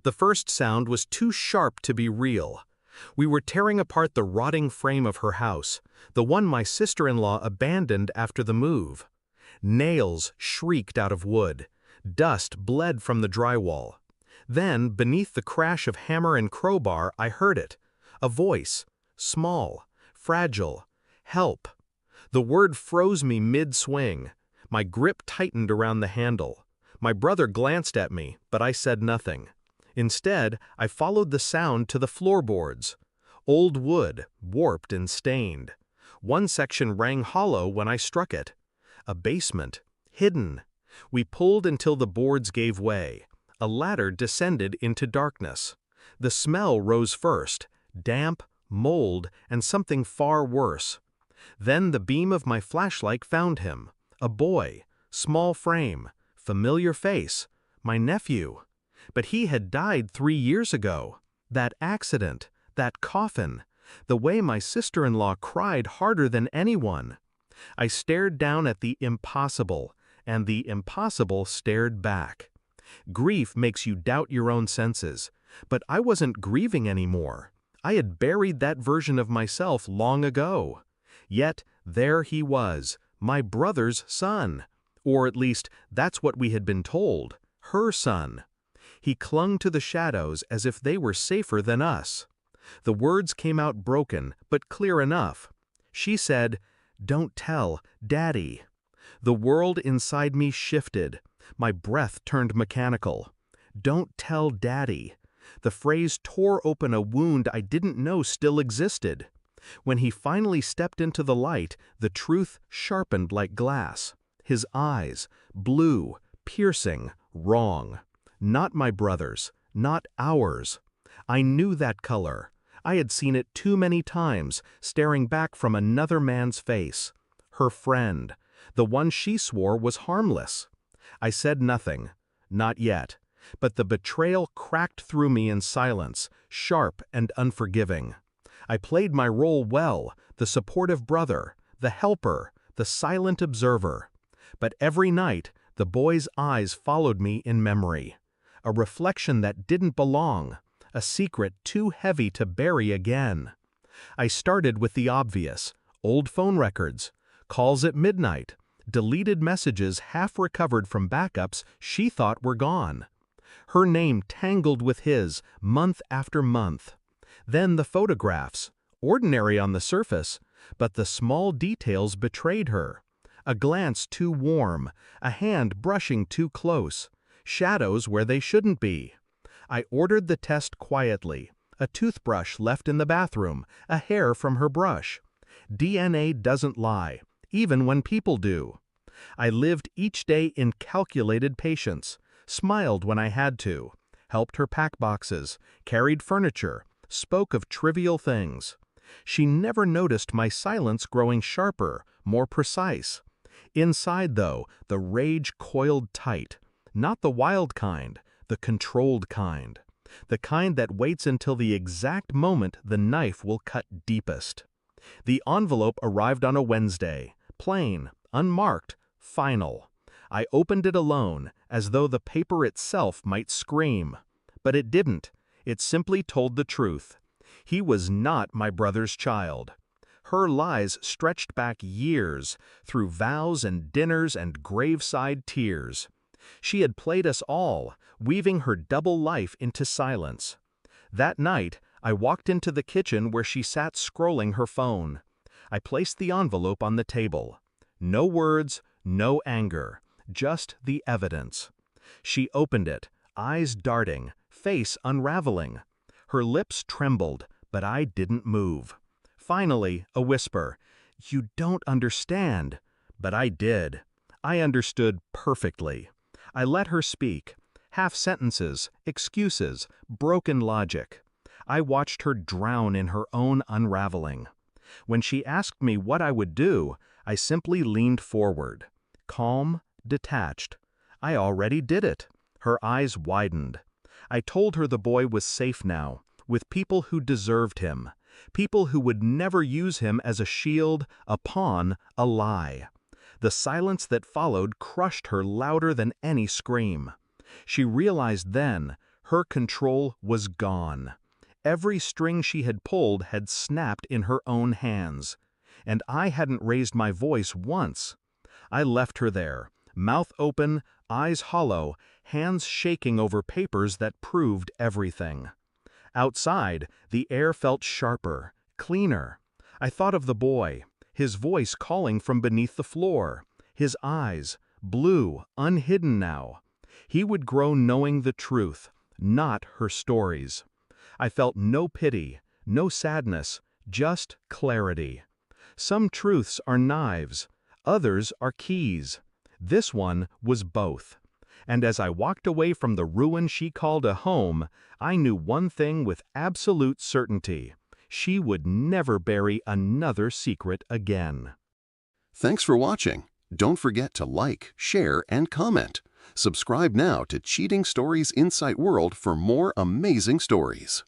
The first sound was too sharp to be real. We were tearing apart the rotting frame of her house, the one my sister-in-law abandoned after the move. Nails shrieked out of wood. Dust bled from the drywall. Then, beneath the crash of hammer and crowbar, I heard it. A voice. Small. Fragile. Help. The word froze me mid-swing. My grip tightened around the handle. My brother glanced at me, but I said nothing. Instead, I followed the sound to the floorboards. Old wood, warped and stained. One section rang hollow when I struck it. A basement. Hidden. We pulled until the boards gave way. A ladder descended into darkness. The smell rose first. Damp, mold, and something far worse. Then the beam of my flashlight found him. A boy. Small frame. Familiar face. My nephew. But he had died 3 years ago. That accident. That coffin. The way my sister-in-law cried harder than anyone. I stared down at the impossible, and the impossible stared back. Grief makes you doubt your own senses, but I wasn't grieving anymore. I had buried that version of myself long ago. Yet, there he was, my brother's son. Or at least, that's what we had been told. Her son. He clung to the shadows as if they were safer than us. The words came out broken, but clear enough. She said, "Don't tell, Daddy." The world inside me shifted. My breath turned mechanical. "Don't tell Daddy." The phrase tore open a wound I didn't know still existed. When he finally stepped into the light, the truth sharpened like glass. His eyes, blue, piercing, wrong. Not my brother's, not ours. I knew that color. I had seen it too many times, staring back from another man's face. Her friend, the one she swore was harmless. I said nothing. Not yet. But the betrayal cracked through me in silence, sharp and unforgiving. I played my role well, the supportive brother, the helper, the silent observer. But every night, the boy's eyes followed me in memory. A reflection that didn't belong, a secret too heavy to bury again. I started with the obvious, old phone records, calls at midnight, deleted messages half recovered from backups she thought were gone. Her name tangled with his, month after month. Then the photographs, ordinary on the surface, but the small details betrayed her. A glance too warm, a hand brushing too close, shadows where they shouldn't be. I ordered the test quietly, a toothbrush left in the bathroom, a hair from her brush. DNA doesn't lie, even when people do. I lived each day in calculated patience, smiled when I had to, helped her pack boxes, carried furniture, spoke of trivial things. She never noticed my silence growing sharper, more precise. Inside, though, the rage coiled tight. Not the wild kind, the controlled kind. The kind that waits until the exact moment the knife will cut deepest. The envelope arrived on a Wednesday, plain, unmarked, final. I opened it alone, as though the paper itself might scream. But it didn't. It simply told the truth. He was not my brother's child. Her lies stretched back years, through vows and dinners and graveside tears. She had played us all, weaving her double life into silence. That night, I walked into the kitchen where she sat scrolling her phone. I placed the envelope on the table. No words, no anger, just the evidence. She opened it, eyes darting, face unraveling. Her lips trembled, but I didn't move. Finally, a whisper, "You don't understand." But I did. I understood perfectly. I let her speak. Half sentences, excuses, broken logic. I watched her drown in her own unraveling. When she asked me what I would do, I simply leaned forward. Calm, detached. I already did it. Her eyes widened. I told her the boy was safe now, with people who deserved him. People who would never use him as a shield, a pawn, a lie. The silence that followed crushed her louder than any scream. She realized then, Her control was gone. Every string she had pulled had snapped in her own hands. And I hadn't raised my voice once. I left her there, mouth open, eyes hollow, hands shaking over papers that proved everything. Outside, the air felt sharper, cleaner. I thought of the boy, his voice calling from beneath the floor, his eyes, blue, unhidden now. He would grow knowing the truth, not her stories. I felt no pity, no sadness, just clarity. Some truths are knives, others are keys. This one was both. And as I walked away from the ruin she called a home, I knew one thing with absolute certainty. She would never bury another secret again. Thanks for watching. Don't forget to like, share, and comment. Subscribe now to Cheating Stories Insight World for more amazing stories.